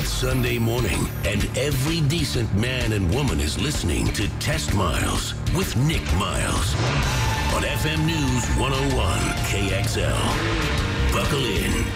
It's Sunday morning, and every decent man and woman is listening to Test Miles with Nick Miles on FM News 101 KXL. Buckle in.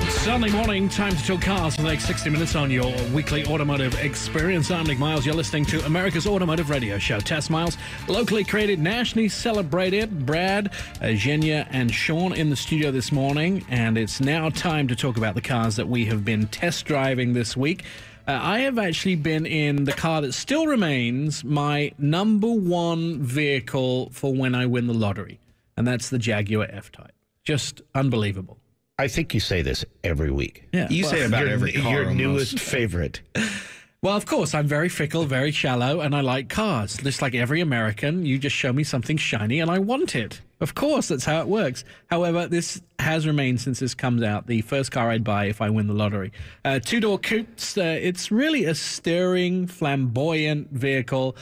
Sunday morning, time to talk cars for the next 60 minutes on your weekly automotive experience. I'm Nick Miles. You're listening to America's Automotive Radio Show. Test Miles, locally created, nationally celebrated. Brad, Zhenya, and Sean in the studio this morning, and it's now time to talk about the cars that we have been test driving this week. I have actually been in the car that still remains my number one vehicle for when I win the lottery, and that's the Jaguar F-Type. Just unbelievable. I think you say this every week. Yeah, you say about every car your almost. newest favorite. Well, of course, I'm very fickle, very shallow, and I like cars. Just like every American, you just show me something shiny and I want it. Of course, that's how it works. However, this has remained since this comes out the first car I'd buy if I win the lottery. Two-door coupes. It's really a stirring, flamboyant vehicle.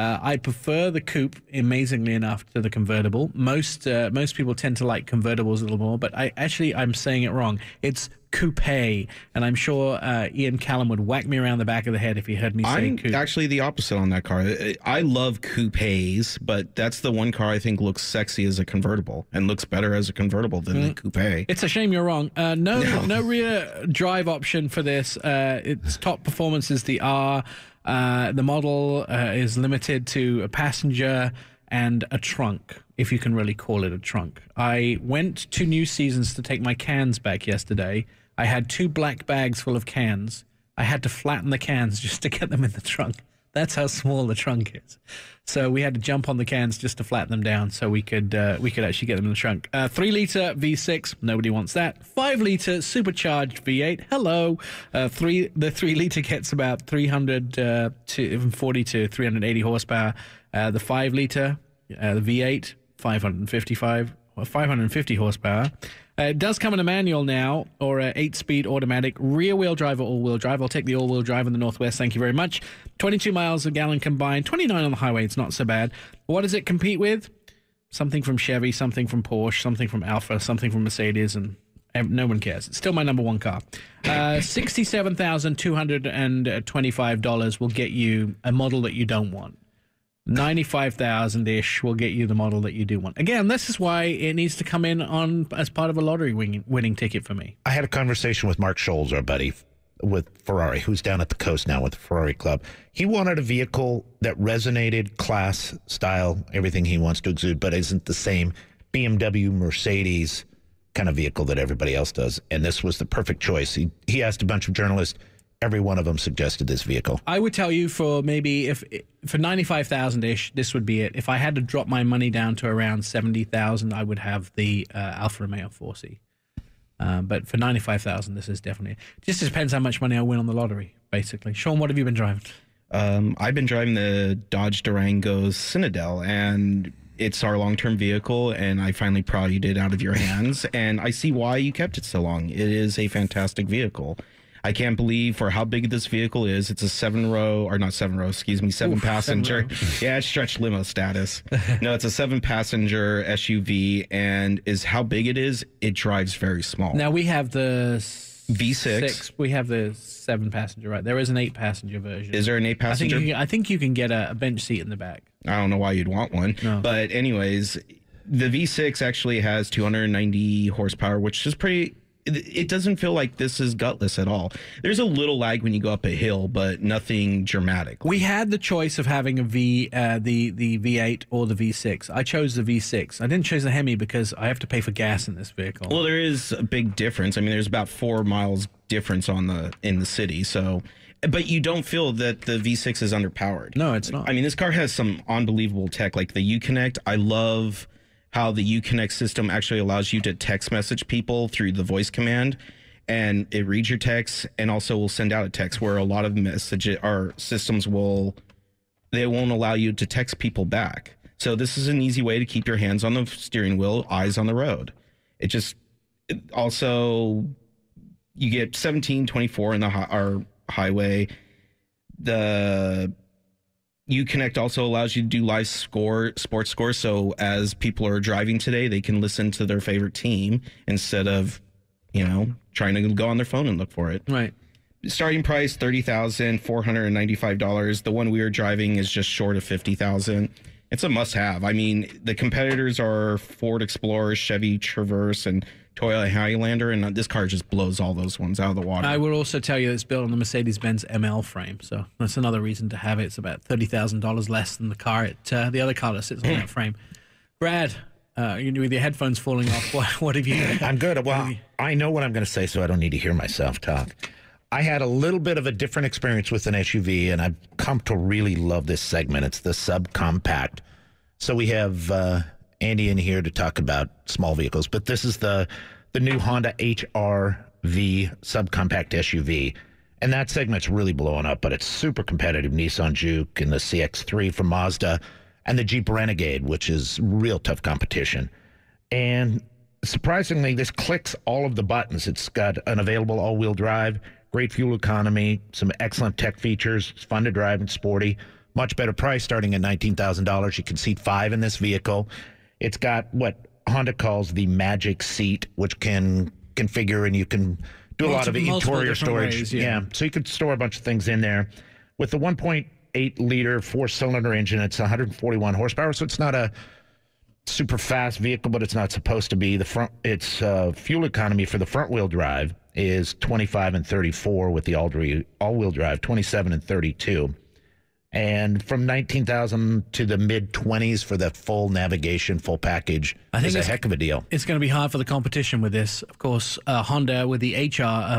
I prefer the coupe, amazingly enough, to the convertible. Most people tend to like convertibles a little more, but I'm saying it wrong. It's coupe, and I'm sure Ian Callum would whack me around the back of the head if he heard me say coupe. I'm actually the opposite on that car. I love coupes, but that's the one car I think looks sexy as a convertible and looks better as a convertible than the coupe. It's a shame you're wrong. No rear drive option for this. Its top performance is the R. The model is limited to a passenger and a trunk, if you can really call it a trunk. I went to New Seasons to take my cans back yesterday. I had 2 black bags full of cans. I had to flatten the cans just to get them in the trunk. That's how small the trunk is. So we had to jump on the cans just to flatten them down so we could actually get them in the trunk. 3-liter V6, nobody wants that. 5-liter supercharged V8, hello. The 3-liter gets about 340 to 380 horsepower. The 5-liter, the V8, 550 horsepower. It does come in a manual now, or a 8-speed automatic, rear-wheel drive or all-wheel drive. I'll take the all-wheel drive in the Northwest, thank you very much. 22 miles a gallon combined, 29 on the highway, it's not so bad. What does it compete with? Something from Chevy, something from Porsche, something from Alfa, something from Mercedes, and no one cares. It's still my number one car. $67,225 will get you a model that you don't want. 95,000-ish will get you the model that you do want. Again, this is why it needs to come in on as part of a lottery winning ticket for me. I had a conversation with Mark Scholes, our buddy with Ferrari, who's down at the coast now with the Ferrari Club. He wanted a vehicle that resonated, class, style, everything he wants to exude, but isn't the same BMW, Mercedes kind of vehicle that everybody else does. And this was the perfect choice. He asked a bunch of journalists. Every one of them suggested this vehicle. I would tell you for 95,000-ish, this would be it. If I had to drop my money down to around 70,000, I would have the Alfa Romeo 4C. But for 95,000, this is definitely it. Just depends how much money I win on the lottery, basically. Sean, what have you been driving? I've been driving the Dodge Durango Citadel, and it's our long-term vehicle, and I finally pryed it out of your hands, and I see why you kept it so long. It is a fantastic vehicle. I can't believe for how big this vehicle is. It's a 7-passenger. Yeah, it's stretch limo status. No, it's a 7-passenger SUV, and is how big it is. It drives very small. Now we have the V6. We have the 7-passenger, right? There is an 8-passenger version. Is there an 8-passenger? I think you can get a bench seat in the back. I don't know why you'd want one. No. But anyways, the V6 actually has 290 horsepower, which is pretty... It doesn't feel like this is gutless at all. There's a little lag when you go up a hill, but nothing dramatic. We had the choice of having the V8 or the V6. I chose the V6. I didn't choose the Hemi because I have to pay for gas in this vehicle. Well, there is a big difference. I mean, there's about 4 miles difference in the city. So, but you don't feel that the V6 is underpowered. No, it's not. I mean, this car has some unbelievable tech, like the Uconnect. I love how the Uconnect system actually allows you to text message people through the voice command, and it reads your text and also will send out a text, where a lot of our systems won't allow you to text people back. So this is an easy way to keep your hands on the steering wheel, eyes on the road. Also, you get 1724 in our highway. The Uconnect also allows you to do live sports scores. So as people are driving today, they can listen to their favorite team instead of trying to go on their phone and look for it. Right. Starting price $30,495. The one we were driving is just short of $50,000. It's a must-have. I mean, the competitors are Ford Explorer, Chevy Traverse, and Toyota Highlander, and this car just blows all those ones out of the water. I will also tell you it's built on the Mercedes-Benz ML frame, so that's another reason to have it. It's about $30,000 less than the car the other car that sits on that frame. Brad, with your headphones falling off, what have you? I'm good. Well, I know what I'm going to say, so I don't need to hear myself talk. I had a little bit of a different experience with an SUV, and I've come to really love this segment. It's the subcompact. So we have Andy in here to talk about small vehicles, but this is the new Honda HR-V subcompact SUV, and that segment's really blowing up, but it's super competitive. Nissan Juke and the CX-3 from Mazda and the Jeep Renegade, which is real tough competition. And surprisingly, this clicks all of the buttons. It's got an available all-wheel drive, great fuel economy, some excellent tech features. It's fun to drive and sporty. Much better price, starting at $19,000. You can seat 5 in this vehicle. It's got what Honda calls the magic seat, which can configure, and you can do a lot of interior storage. Ways, yeah. So you could store a bunch of things in there. With the 1.8-liter 4-cylinder engine, it's 141 horsepower, so it's not a super fast vehicle, but it's not supposed to be. Its fuel economy for the front-wheel drive is 25 and 34, with the all-wheel drive 27 and 32. And from 19,000 to the mid-20s for the full navigation, full package, I think is a heck of a deal. It's going to be hard for the competition with this. Of course, Honda with the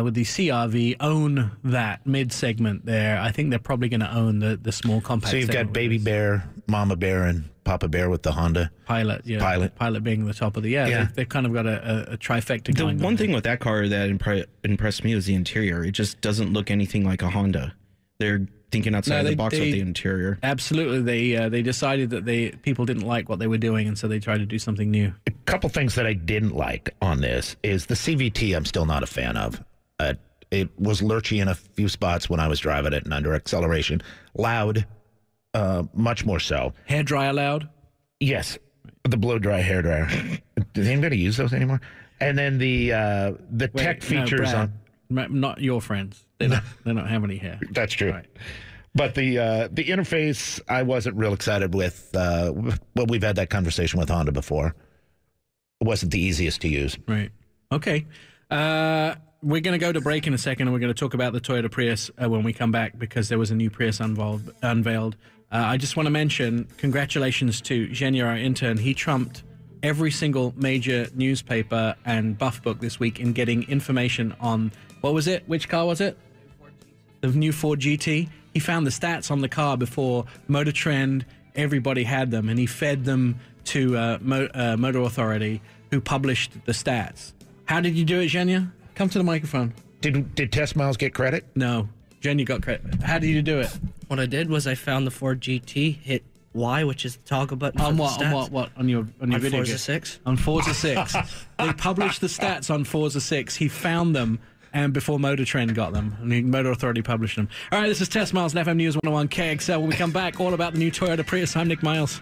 with the CR-V own that mid-segment there. I think they're probably going to own the small compact. So you've got Baby Bear, Mama Bear, and Papa Bear with the Honda Pilot. Yeah, Pilot being the top of the They've kind of got a trifecta going on. The one thing with that car that impressed me was the interior. It just doesn't look anything like a Honda. They're thinking outside the box with the interior. Absolutely. They decided that people didn't like what they were doing, and so they tried to do something new. A couple things that I didn't like on this is the CVT. I'm still not a fan of. It was lurchy in a few spots when I was driving it and under acceleration. Loud, much more so. Hair dryer loud? Yes. The blow dry hair dryer. Does anybody use those anymore? And then the tech features Brad, not your friends. They don't have any hair. That's true. Right. But the interface, I wasn't real excited with. Well, we've had that conversation with Honda before. It wasn't the easiest to use. Right. Okay. We're going to go to break in a second, and we're going to talk about the Toyota Prius when we come back, because there was a new Prius unveiled. I just want to mention congratulations to Genia, our intern. He trumped every single major newspaper and buff book this week in getting information on, what was it? Which car was it? The new Ford GT. He found the stats on the car before Motor Trend, everybody had them, and he fed them to Motor Authority, who published the stats. How did you do it, Genia? Come to the microphone. Did Test Miles get credit? No. Genia got credit. How did you do it? What I did was I found the Ford GT, hit Y, which is the toggle button on for what? the stats. On what? On your video Forza game? 6. On Forza 6. They published the stats on Forza 6. He found them, and before Motor Trend got them, and Motor Authority published them. All right, this is Test Miles on FM News 101 KXL. When we come back, all about the new Toyota Prius. I'm Nick Miles.